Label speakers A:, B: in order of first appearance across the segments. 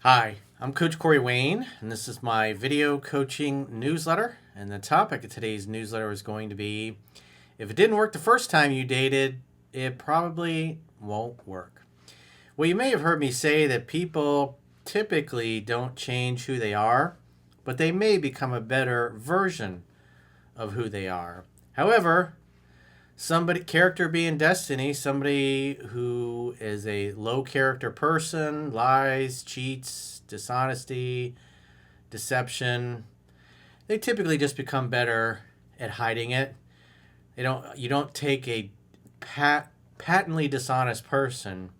A: Hi, I'm Coach Corey Wayne, and this is my video coaching newsletter. And the topic of today's newsletter is going to be if it didn't work the first time you dated, it probably won't work. Well, you may have heard me say that people typically don't change who they are, but they may become a better version of who they are. However, character being destiny, somebody who is a low character person, lies, cheats, dishonesty, deception, they typically just become better at hiding it. You don't take a patently dishonest person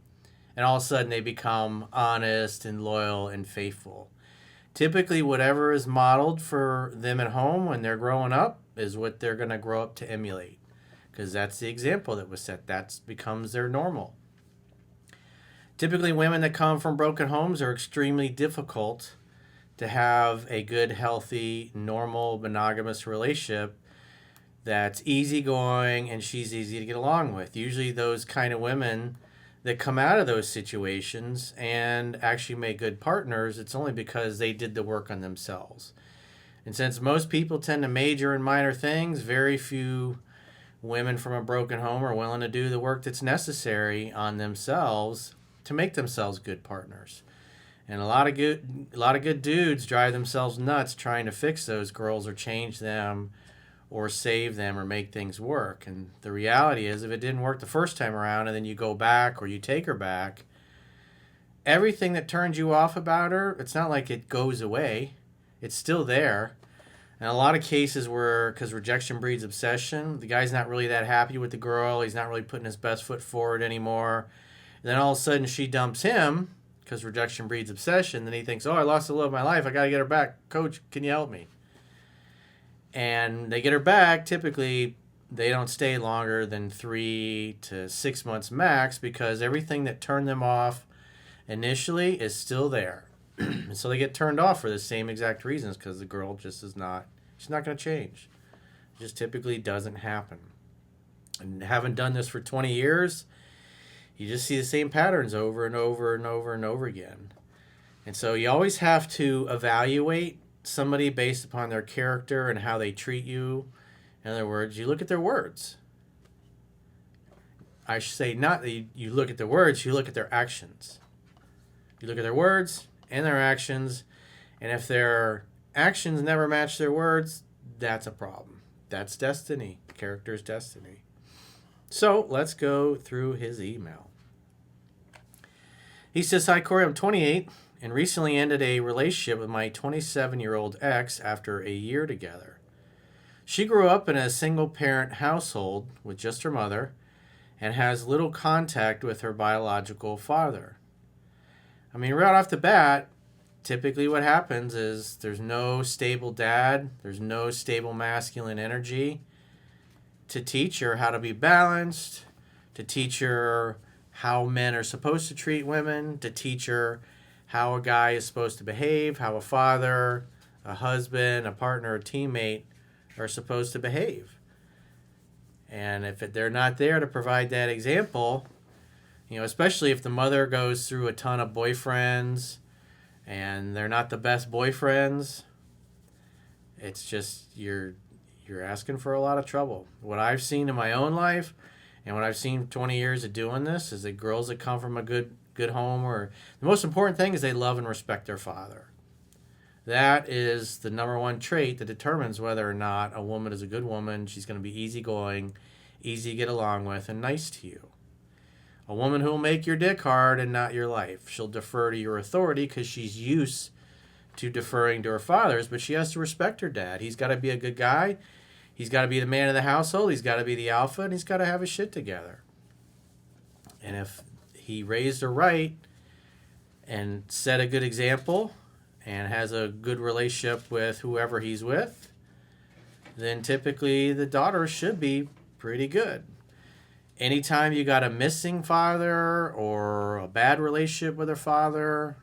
A: and all of a sudden they become honest and loyal and faithful. Typically whatever is modeled for them at home when they're growing up is what they're going to grow up to emulate, because that's the example that was set. That becomes their normal. Typically, women that come from broken homes are extremely difficult to have a good, healthy, normal, monogamous relationship that's easygoing and she's easy to get along with. Usually those kind of women that come out of those situations and actually make good partners, it's only because they did the work on themselves. And since most people tend to major in minor things, very few women from a broken home are willing to do the work that's necessary on themselves to make themselves good partners. And a lot of good dudes drive themselves nuts trying to fix those girls or change them or save them or make things work. And the reality is, if it didn't work the first time around and then you go back or you take her back, everything that turned you off about her, it's not like it goes away. It's still there. And a lot of cases where, because rejection breeds obsession, the guy's not really that happy with the girl. He's not really putting his best foot forward anymore. And then all of a sudden she dumps him because rejection breeds obsession. Then he thinks, oh, I lost the love of my life. I got to get her back. Coach, can you help me? And they get her back. Typically, they don't stay longer than 3 to 6 months max because everything that turned them off initially is still there. And so they get turned off for the same exact reasons, because the girl just she's not going to change. It just typically doesn't happen. And having done this for 20 years, you just see the same patterns over and over and over and over again. And so you always have to evaluate somebody based upon their character and how they treat you. In other words, you look at their words. I should say not that you look at their words, you look at their actions. You look at their words and their actions, and if their actions never match their words, that's a problem. That's destiny. Character's destiny. So let's go through his email. He says, hi, Corey, I'm 28 and recently ended a relationship with my 27-year-old ex after a year together. She grew up in a single-parent household with just her mother and has little contact with her biological father. I mean, right off the bat, typically what happens is there's no stable dad, there's no stable masculine energy to teach her how to be balanced, to teach her how men are supposed to treat women, to teach her how a guy is supposed to behave, how a father, a husband, a partner, a teammate are supposed to behave. And if they're not there to provide that example, especially if the mother goes through a ton of boyfriends and they're not the best boyfriends, it's just you're asking for a lot of trouble. What I've seen in my own life and what I've seen 20 years of doing this is that girls that come from a good home, or the most important thing is they love and respect their father. That is the number one trait that determines whether or not a woman is a good woman. She's going to be easygoing, easy to get along with, and nice to you. A woman who will make your dick hard and not your life. She'll defer to your authority because she's used to deferring to her fathers, but she has to respect her dad. He's got to be a good guy. He's got to be the man of the household. He's got to be the alpha, and he's got to have his shit together. And if he raised her right and set a good example and has a good relationship with whoever he's with, then typically the daughter should be pretty good. Anytime you got a missing father or a bad relationship with her father,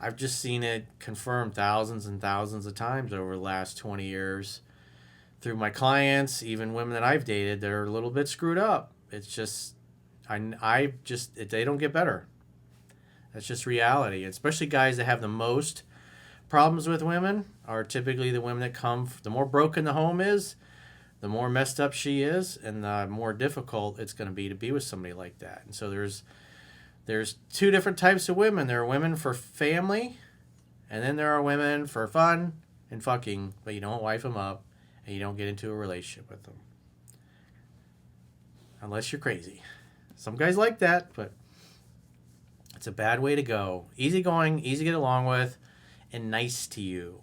A: I've just seen it confirmed thousands and thousands of times over the last 20 years through my clients, even women that I've dated that are a little bit screwed up. It's just, they don't get better. That's just reality. Especially guys that have the most problems with women are typically the women that come. The more broken the home is, the more messed up she is, and the more difficult it's going to be with somebody like that. And so there's two different types of women. There are women for family, and then there are women for fun and fucking, but you don't wife them up and you don't get into a relationship with them. Unless you're crazy. Some guys like that, but it's a bad way to go. Easygoing, easy to get along with, and nice to you.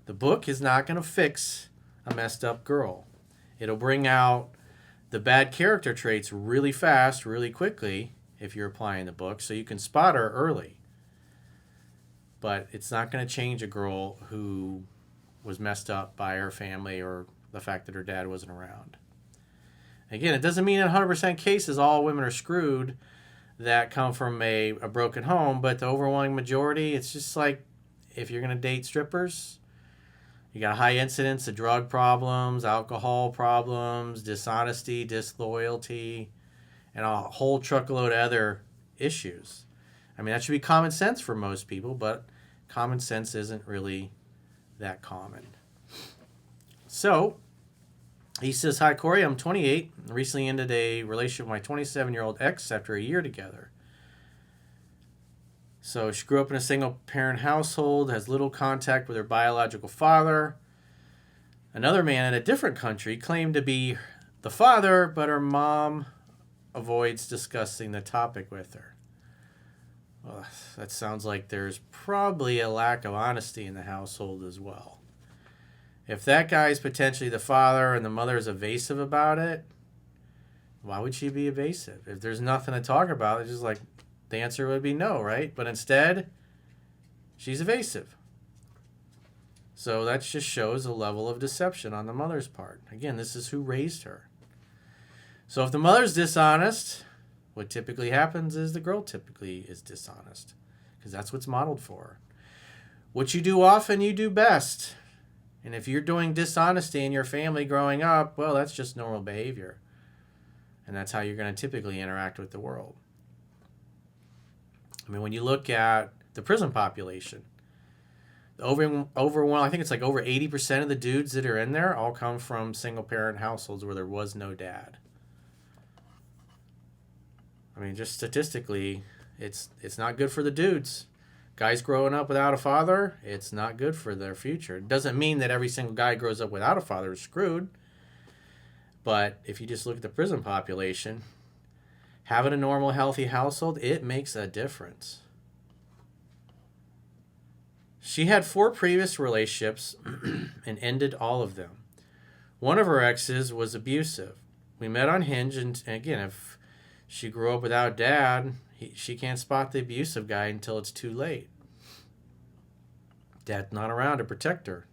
A: The book is not going to fix a messed up girl. It'll bring out the bad character traits really fast, really quickly, if you're applying the book, so you can spot her early. But it's not going to change a girl who was messed up by her family or the fact that her dad wasn't around. Again, it doesn't mean in 100% cases all women are screwed that come from a broken home, but the overwhelming majority, it's just like if you're going to date strippers, you got a high incidence of drug problems, alcohol problems, dishonesty, disloyalty, and a whole truckload of other issues. I mean, that should be common sense for most people, but common sense isn't really that common. So, he says, "Hi, Corey. I'm 28. Recently ended a relationship with my 27-year-old ex after a year together. So she grew up in a single-parent household, has little contact with her biological father. Another man in a different country claimed to be the father, but her mom avoids discussing the topic with her." Well, that sounds like there's probably a lack of honesty in the household as well. If that guy's potentially the father and the mother is evasive about it, why would she be evasive? If there's nothing to talk about, it's just like the answer would be no, right? But instead, she's evasive. So that just shows a level of deception on the mother's part. Again, this is who raised her. So if the mother's dishonest, what typically happens is the girl typically is dishonest, because that's what's modeled for her. What you do often, you do best. And if you're doing dishonesty in your family growing up, well, that's just normal behavior. And that's how you're going to typically interact with the world. I mean, when you look at the prison population, I think it's like over 80% of the dudes that are in there all come from single-parent households where there was no dad. I mean, just statistically, it's not good for the dudes. Guys growing up without a father, it's not good for their future. It doesn't mean that every single guy grows up without a father is screwed. But if you just look at the prison population, having a normal, healthy household, it makes a difference. She had 4 previous relationships and ended all of them. One of her exes was abusive. We met on Hinge, and again, if she grew up without dad, she can't spot the abusive guy until it's too late. Dad's not around to protect her.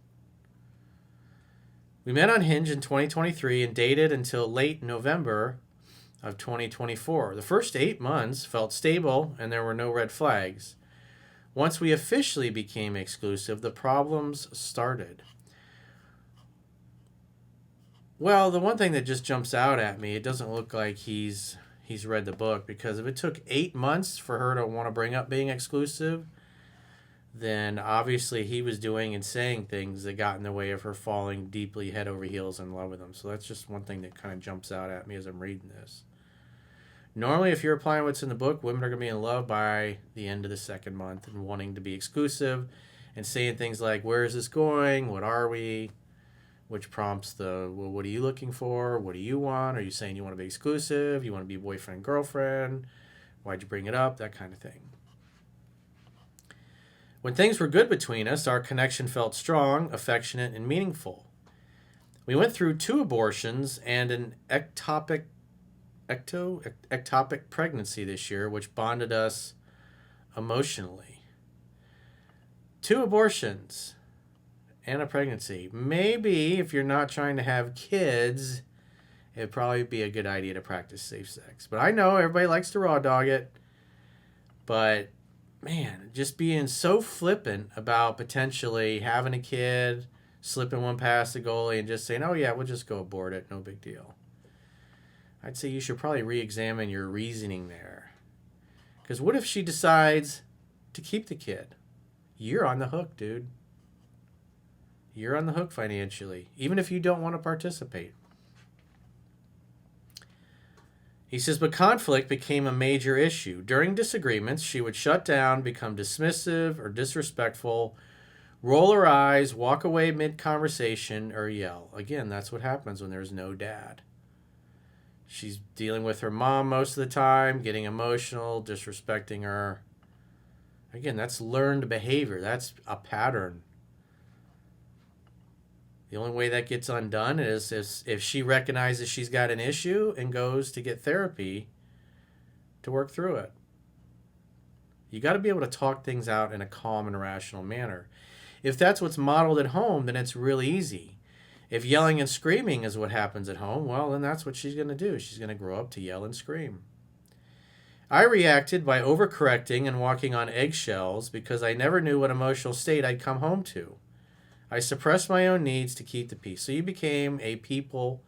A: We met on Hinge in 2023 and dated until late November of 2024. The first 8 months felt stable and there were no red flags. Once we officially became exclusive, the problems started. Well, the one thing that just jumps out at me, it doesn't look like he's read the book, because if it took 8 months for her to want to bring up being exclusive, then obviously he was doing and saying things that got in the way of her falling deeply head over heels in love with him. So that's just one thing that kind of jumps out at me as I'm reading this. Normally, if you're applying what's in the book, women are going to be in love by the end of the second month and wanting to be exclusive and saying things like, where is this going? What are we? Which prompts well, what are you looking for? What do you want? Are you saying you want to be exclusive? You want to be boyfriend, girlfriend? Why'd you bring it up? That kind of thing. When things were good between us, our connection felt strong, affectionate, and meaningful. We went through 2 abortions and an ectopic pregnancy this year, which bonded us emotionally. 2 abortions and a pregnancy. Maybe if you're not trying to have kids, it'd probably be a good idea to practice safe sex. But I know everybody likes to raw dog it. But man, just being so flippant about potentially having a kid, slipping one past the goalie and just saying, oh yeah, we'll just go abort it, no big deal. I'd say you should probably re-examine your reasoning there. Because what if she decides to keep the kid? You're on the hook, dude. You're on the hook financially, even if you don't want to participate. He says, but conflict became a major issue. During disagreements, she would shut down, become dismissive or disrespectful, roll her eyes, walk away mid-conversation, or yell. Again, that's what happens when there's no dad. She's dealing with her mom most of the time, getting emotional, disrespecting her. Again, that's learned behavior. That's a pattern. The only way that gets undone is if she recognizes she's got an issue and goes to get therapy to work through it. You got to be able to talk things out in a calm and rational manner. If that's what's modeled at home, then it's really easy. If yelling and screaming is what happens at home, well, then that's what she's going to do. She's going to grow up to yell and scream. I reacted by overcorrecting and walking on eggshells because I never knew what emotional state I'd come home to. I suppressed my own needs to keep the peace. So you became a people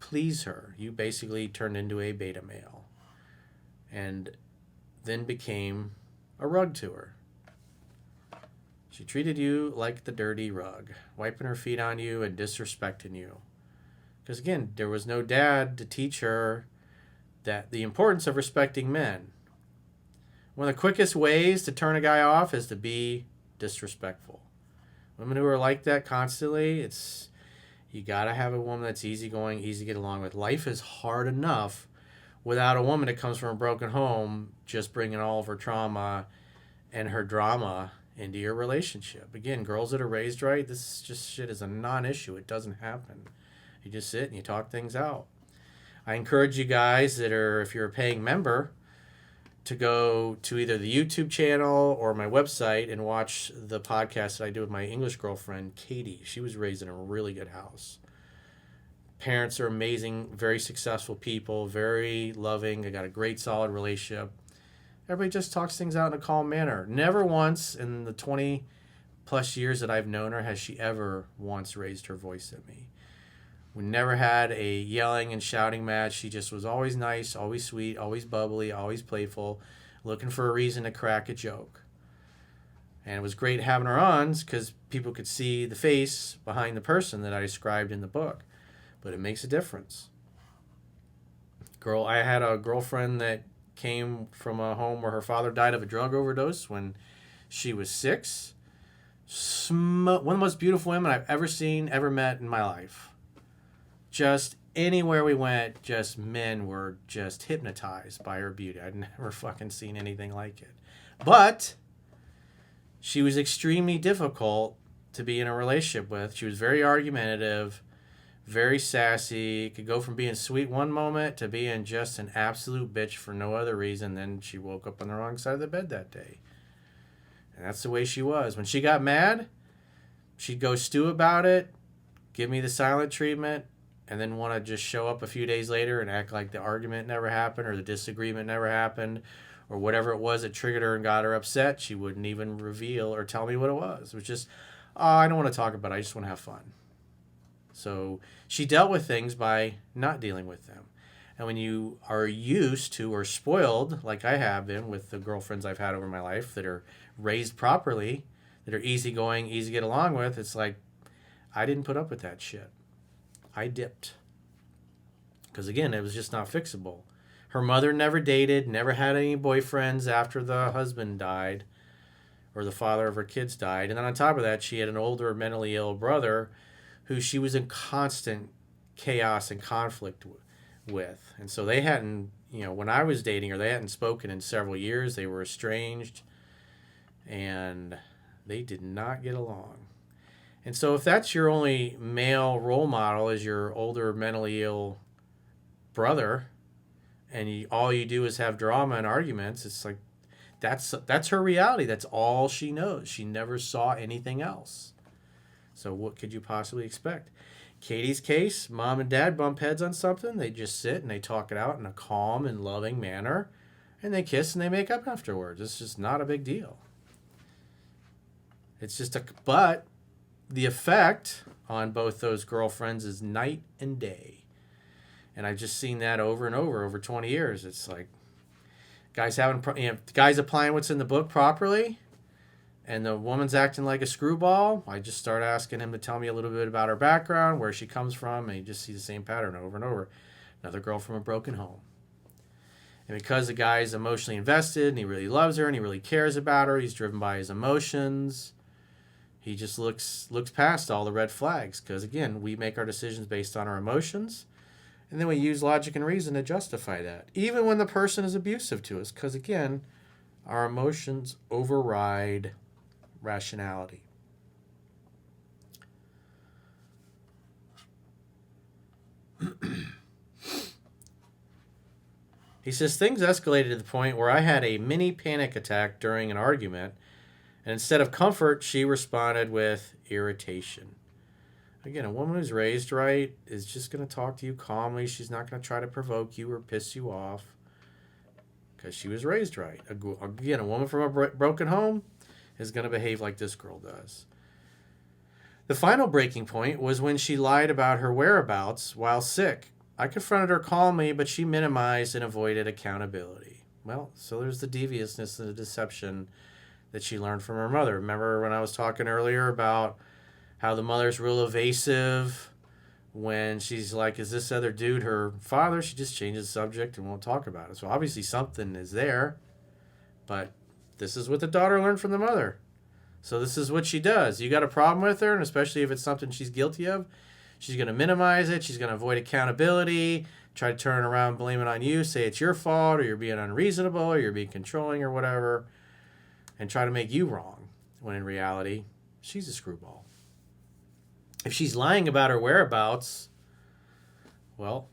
A: pleaser. You basically turned into a beta male and then became a rug to her. She treated you like the dirty rug, wiping her feet on you and disrespecting you. Because again, there was no dad to teach her that the importance of respecting men. One of the quickest ways to turn a guy off is to be disrespectful. Women who are like that constantly, you got to have a woman that's easygoing, easy to get along with. Life is hard enough without a woman that comes from a broken home just bringing all of her trauma and her drama into your relationship. Again, girls that are raised right, this just shit is a non-issue. It doesn't happen. You just sit and you talk things out. I encourage you guys that are, if you're a paying member, to go to either the YouTube channel or my website and watch the podcast that I do with my English girlfriend, Katie. She was raised in a really good house. Parents are amazing, very successful people, very loving. They got a great, solid relationship. Everybody just talks things out in a calm manner. Never once in the 20 plus years that I've known her has she ever once raised her voice at me. We never had a yelling and shouting match. She just was always nice, always sweet, always bubbly, always playful, looking for a reason to crack a joke. And it was great having her on because people could see the face behind the person that I described in the book. But it makes a difference. I had a girlfriend that came from a home where her father died of a drug overdose when she was 6. One of the most beautiful women I've ever seen, ever met in my life. Just anywhere we went, just men were just hypnotized by her beauty. I'd never fucking seen anything like it. But she was extremely difficult to be in a relationship with. She was very argumentative, very sassy, could go from being sweet one moment to being just an absolute bitch for no other reason than she woke up on the wrong side of the bed that day. And that's the way she was. When she got mad, she'd go stew about it, give me the silent treatment, and then want to just show up a few days later and act like the argument never happened or the disagreement never happened or whatever it was that triggered her and got her upset. She wouldn't even reveal or tell me what it was. It was just, I don't want to talk about it. I just want to have fun. So she dealt with things by not dealing with them. And when you are used to or spoiled, like I have been with the girlfriends I've had over my life that are raised properly, that are easygoing, easy to get along with, it's like, I didn't put up with that shit. I dipped. Because again, it was just not fixable. Her mother never dated, never had any boyfriends after the husband died or the father of her kids died. And then on top of that, she had an older mentally ill brother who she was in constant chaos and conflict with. And so they hadn't, when I was dating her, they hadn't spoken in several years. They were estranged and they did not get along. And so if that's your only male role model is your older mentally ill brother and all you do is have drama and arguments, it's like that's her reality. That's all she knows. She never saw anything else. So what could you possibly expect? Katie's case, mom and dad bump heads on something. They just sit and they talk it out in a calm and loving manner. And they kiss and they make up afterwards. It's just not a big deal. But the effect on both those girlfriends is night and day. And I've just seen that over and over 20 years. It's like, The guy's applying what's in the book properly, and the woman's acting like a screwball, I just start asking him to tell me a little bit about her background, where she comes from, and you just see the same pattern over and over. Another girl from a broken home. And because the guy is emotionally invested and he really loves her and he really cares about her, he's driven by his emotions. He just looks past all the red flags because, again, we make our decisions based on our emotions, and then we use logic and reason to justify that, even when the person is abusive to us because, again, our emotions override rationality. He says, things escalated to the point where I had a mini panic attack during an argument, and instead of comfort, she responded with irritation. Again, a woman who's raised right is just going to talk to you calmly. She's not going to try to provoke you or piss you off because she was raised right. Again, a woman from a broken home is going to behave like this girl does. The final breaking point was when she lied about her whereabouts while sick. I confronted her calmly, but she minimized and avoided accountability. Well, so there's the deviousness and the deception that she learned from her mother. Remember when I was talking earlier about how the mother's real evasive when she's like, is this other dude her father? She just changes the subject and won't talk about it. So obviously something is there, but this is what the daughter learned from the mother. So this is what she does. You got a problem with her, and especially if it's something she's guilty of, she's going to minimize it. She's going to avoid accountability, try to turn it around, blame it on you, say it's your fault, or you're being unreasonable, or you're being controlling, or whatever, and try to make you wrong, when in reality, she's a screwball. If she's lying about her whereabouts, well,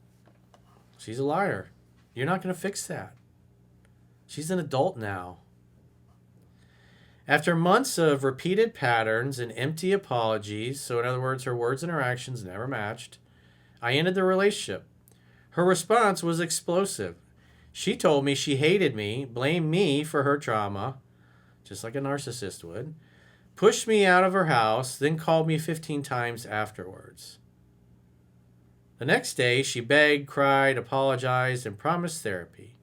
A: she's a liar. You're not going to fix that. She's an adult now. After months of repeated patterns and empty apologies, so in other words, her words and her actions never matched, I ended the relationship. Her response was explosive. She told me she hated me, blamed me for her trauma, just like a narcissist would, pushed me out of her house, then called me 15 times afterwards. The next day, she begged, cried, apologized, and promised therapy.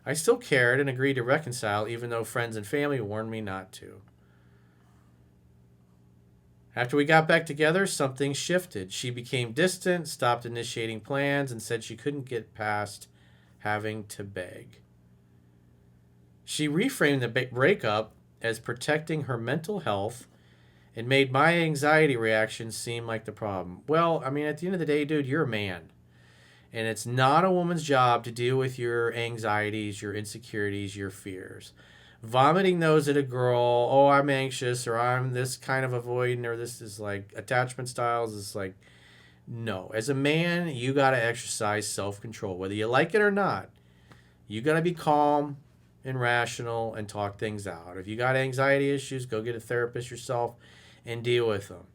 A: I still cared and agreed to reconcile, even though friends and family warned me not to. After we got back together, something shifted. She became distant, stopped initiating plans, and said she couldn't get past having to beg. She reframed the breakup as protecting her mental health and made my anxiety reactions seem like the problem. Well, I mean, at the end of the day, dude, you're a man. And it's not a woman's job to deal with your anxieties, your insecurities, your fears. Vomiting those at a girl, oh, I'm anxious, or I'm this kind of avoidant, or this is like attachment styles, is like, no. As a man, you got to exercise self-control. Whether you like it or not, you got to be calm and rational and talk things out. If you got anxiety issues, go get a therapist yourself and deal with them.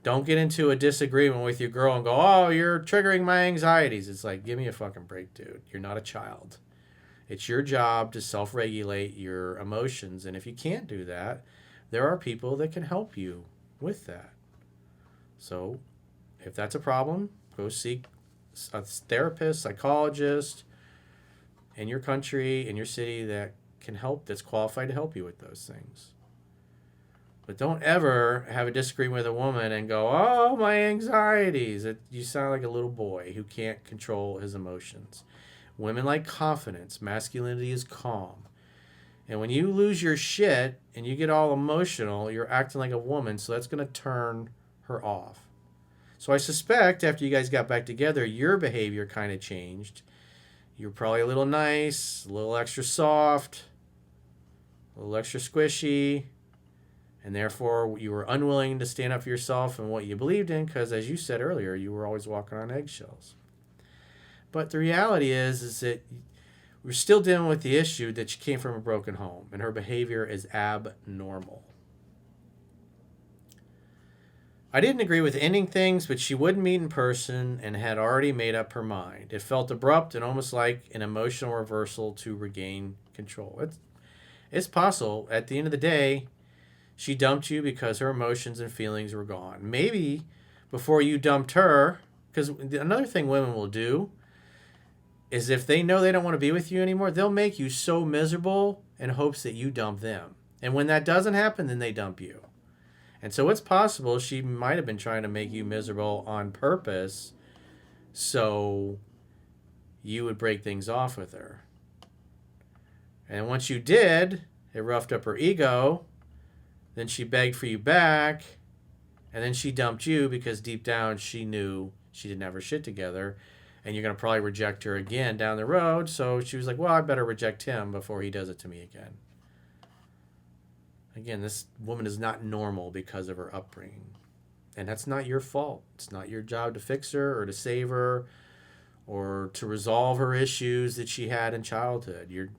A: Don't get into a disagreement with your girl and go, oh, you're triggering my anxieties. It's like, give me a fucking break, dude. You're not a child. It's your job to self-regulate your emotions. And if you can't do that, there are people that can help you with that. So if that's a problem, go seek a therapist, psychologist in your country, in your city that can help, that's qualified to help you with those things. But don't ever have a disagreement with a woman and go, oh, my anxieties. You sound like a little boy who can't control his emotions. Women like confidence. Masculinity is calm. And when you lose your shit and you get all emotional, you're acting like a woman, so that's going to turn her off. So I suspect after you guys got back together, your behavior kind of changed. You're probably a little nice, a little extra soft, a little extra squishy. And therefore, you were unwilling to stand up for yourself and what you believed in because, as you said earlier, you were always walking on eggshells. But the reality is that we're still dealing with the issue that she came from a broken home, and her behavior is abnormal. I didn't agree with ending things, but she wouldn't meet in person and had already made up her mind. It felt abrupt and almost like an emotional reversal to regain control. It's possible. At the end of the day, she dumped you because her emotions and feelings were gone. Maybe before you dumped her, because another thing women will do is if they know they don't want to be with you anymore, they'll make you so miserable in hopes that you dump them. And when that doesn't happen, then they dump you. And so it's possible she might have been trying to make you miserable on purpose so you would break things off with her. And once you did, it roughed up her ego. Then she begged for you back. And then she dumped you because deep down she knew she didn't have her shit together. And you're going to probably reject her again down the road. So she was like, well, I better reject him before he does it to me again. Again, this woman is not normal because of her upbringing. And that's not your fault. It's not your job to fix her or to save her or to resolve her issues that she had in childhood.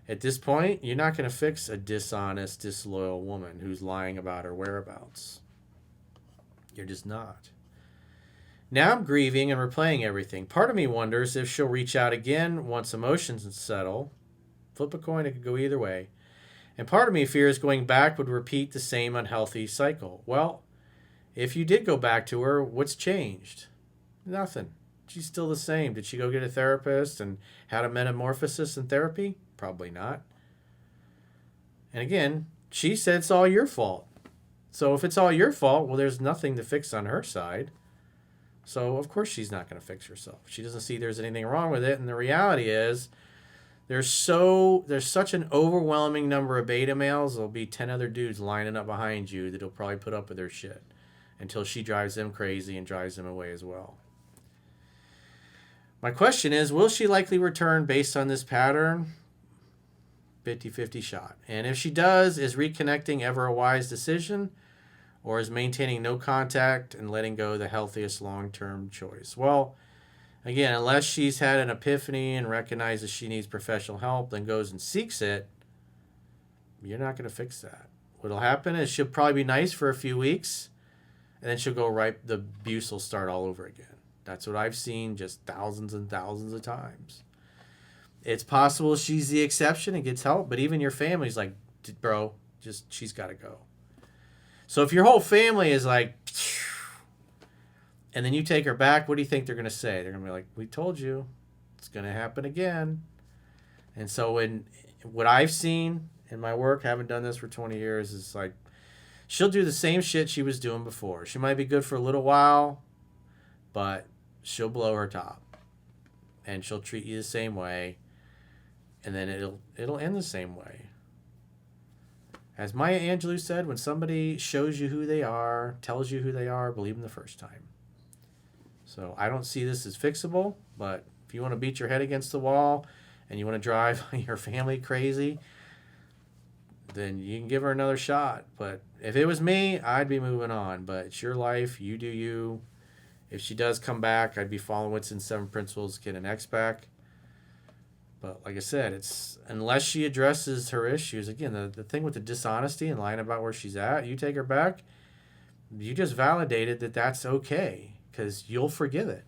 A: At this point, you're not going to fix a dishonest, disloyal woman who's lying about her whereabouts. You're just not. Now I'm grieving and replaying everything. Part of me wonders if she'll reach out again once emotions settle. Flip a coin, it could go either way. And part of me fears going back would repeat the same unhealthy cycle. Well, if you did go back to her, what's changed? Nothing. She's still the same. Did she go get a therapist and had a metamorphosis in therapy? Probably not. And again, she said it's all your fault. So if it's all your fault, well, there's nothing to fix on her side. So of course she's not going to fix herself. She doesn't see there's anything wrong with it. And the reality is there's such an overwhelming number of beta males. There'll be 10 other dudes lining up behind you that'll probably put up with her shit until she drives them crazy and drives them away as well. My question is, will she likely return based on this pattern? 50-50 shot. And if she does, is reconnecting ever a wise decision? Or is maintaining no contact and letting go the healthiest long-term choice? Well, again, unless she's had an epiphany and recognizes she needs professional help, then goes and seeks it, you're not going to fix that. What'll happen is she'll probably be nice for a few weeks, and then she'll go right, the abuse will start all over again. That's what I've seen just thousands and thousands of times. It's possible she's the exception and gets help, but even your family's like, bro, she's got to go. So if your whole family is like, and then you take her back, what do you think they're going to say? They're going to be like, we told you, it's going to happen again. And so what I've seen in my work, haven't done this for 20 years, is like, she'll do the same shit she was doing before. She might be good for a little while, but she'll blow her top. And she'll treat you the same way. And then it'll end the same way. As Maya Angelou said, when somebody shows you who they are, tells you who they are, believe them the first time. So I don't see this as fixable, but if you want to beat your head against the wall and you want to drive your family crazy, then you can give her another shot. But if it was me, I'd be moving on. But it's your life. You do you. If she does come back, I'd be following what's in 7 Principles, get an X back. But like I said, it's unless she addresses her issues. Again, the thing with the dishonesty and lying about where she's at, you take her back, you just validated that that's okay because you'll forgive it.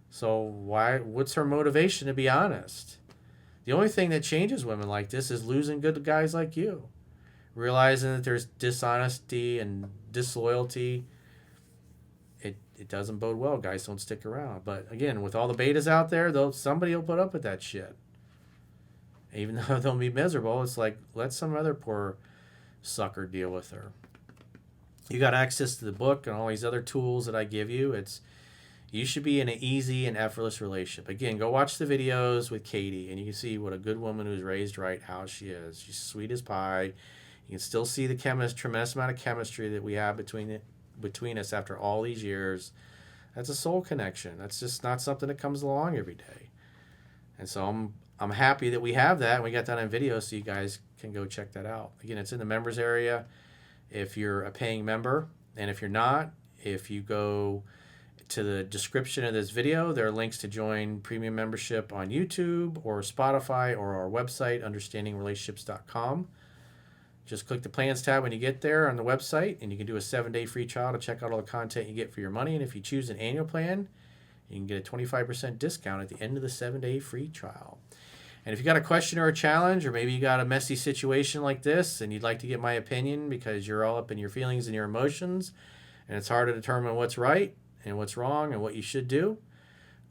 A: So what's her motivation to be honest? The only thing that changes women like this is losing good guys like you. Realizing that there's dishonesty and disloyalty. It doesn't bode well. Guys don't stick around. But again, with all the betas out there, somebody will put up with that shit. Even though they'll be miserable, it's like, let some other poor sucker deal with her. You got access to the book and all these other tools that I give you. You should be in an easy and effortless relationship. Again, go watch the videos with Katie, and you can see what a good woman who's raised right, how she is. She's sweet as pie. You can still see the tremendous amount of chemistry that we have between us after all these years. That's a soul connection. That's just not something that comes along every day. And so I'm happy that we have that and we got that on video so you guys can go check that out. Again, it's in the members area if you're a paying member, and if you're not, if you go to the description of this video, there are links to join premium membership on YouTube or Spotify or our website, understandingrelationships.com. Just click the plans tab when you get there on the website, and you can do a 7-day free trial to check out all the content you get for your money. And if you choose an annual plan, you can get a 25% discount at the end of the 7-day free trial. And if you got a question or a challenge, or maybe you got a messy situation like this and you'd like to get my opinion because you're all up in your feelings and your emotions, and it's hard to determine what's right and what's wrong and what you should do,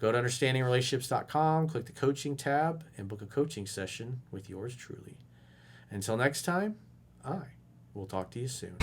A: Go to understandingrelationships.com, click the coaching tab, and book a coaching session with yours truly. Until next time, I will talk to you soon.